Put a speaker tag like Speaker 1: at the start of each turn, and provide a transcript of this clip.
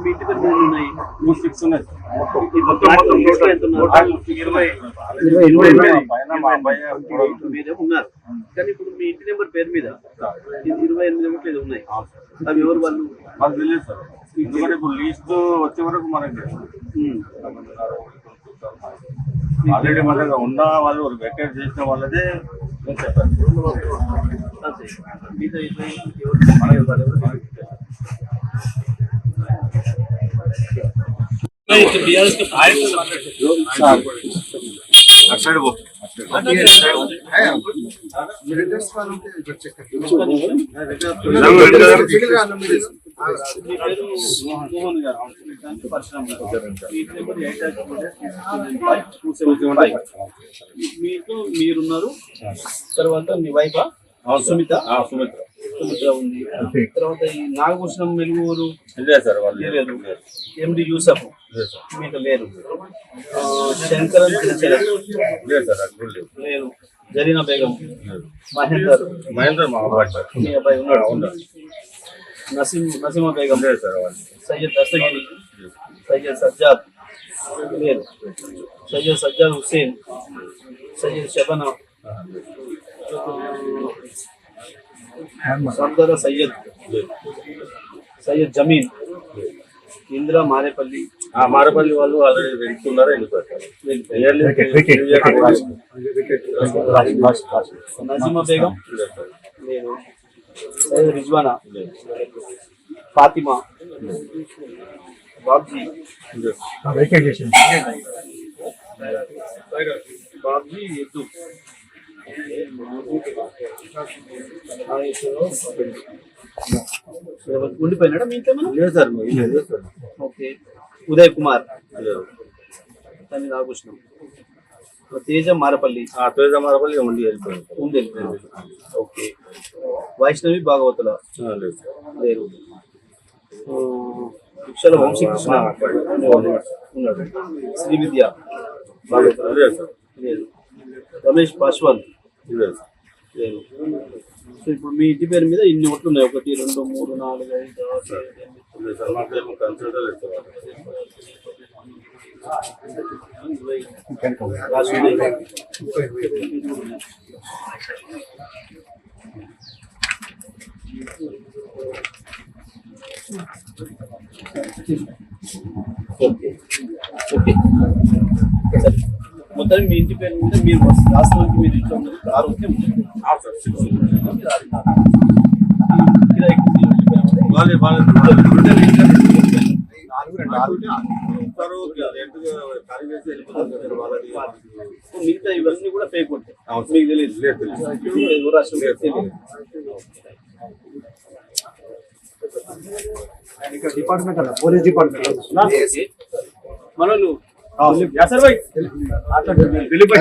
Speaker 1: మీ ఇంటి పేరు మీద ఉన్నాయి
Speaker 2: 6 ఉన్నాయి.
Speaker 1: మీరే ఉన్నారు కానీ ఇప్పుడు మీ ఇంటి నెంబర్ పేరు మీద 28 ఒకటి ఉన్నాయి. అవి ఎవరు వాళ్ళు
Speaker 2: మాకు తెలియదు సార్. ఎందుకంటే ఇప్పుడు లీస్ట్ వచ్చే వరకు మనకి ఆల్రెడీ మన దగ్గర ఉన్న వాళ్ళు వెకేట్ చేసిన వాళ్ళదే చెప్పారు. మోహన్ గారు మీకు మీరున్నారు. తర్వాత మీ వైఫ్ సుమిత్ర ఉంది. తర్వాత ఈ నాగభూషణం మెలుగురు సార్ వాళ్ళు
Speaker 1: లేదు. ఎండి యూసఫ్ మీకు లేరు. శంకరన్ లేరు. జరీనా బేగం మహేందర్
Speaker 2: మా అబ్బాయి
Speaker 1: మీ అబ్బాయి ఉన్నాడు. నసీమా బేగం సయ్యద్ దస్తగిరి సయ్యద్ సజ్జాద్ లేరు. సయ్యద్ సజ్జాద్ హుస్సేన్ సయ్యద్ షబనా సర్దార్ సయ్యద్ జమీన్ ఇందిరా మారేపల్లి
Speaker 2: వాళ్ళు ఆల్రెడీ వెళ్తున్నారు.
Speaker 1: నజీమా బేగం నేను సయ్యద్ రిజ్వానా ఫాతిమా బాబ్జీ ఎద్దు ఉండిపోయినాడా మీ ఇంట్లో?
Speaker 2: లేదు సార్.
Speaker 1: ఓకే. ఉదయ్ కుమార్ తల్లి నాగభూషణం తేజ మారపల్లి
Speaker 2: ఉండి వెళ్ళిపోయింది.
Speaker 1: ఓకే. వైష్ణవి భాగవతుల లేరు. వృక్షాల వంశీకృష్ణ ఉన్నాడు. శ్రీ విద్య భాగవతుల లేదు. రమేష్ పాశ్వాన్ లేదు. సో ఇప్పుడు మీ ఇంటి పేరు మీద ఇన్ని ఓట్లు ఉన్నాయి. 1 2 3 4 5 6 మొత్తానికి మీ ఇంటి పేరు మీద మీరు రాష్ట్రానికి మీరు ఇంట్లో ఉన్నది 6 వస్తే మిగతా ఇవన్నీ కూడా ఫేక్ ఉంటాయి. మీకు తెలియదు
Speaker 3: డిపార్ట్మెంట్ అన్న పోలీస్ డిపార్ట్మెంట్
Speaker 1: మనోళ్ళు
Speaker 3: దిలీప్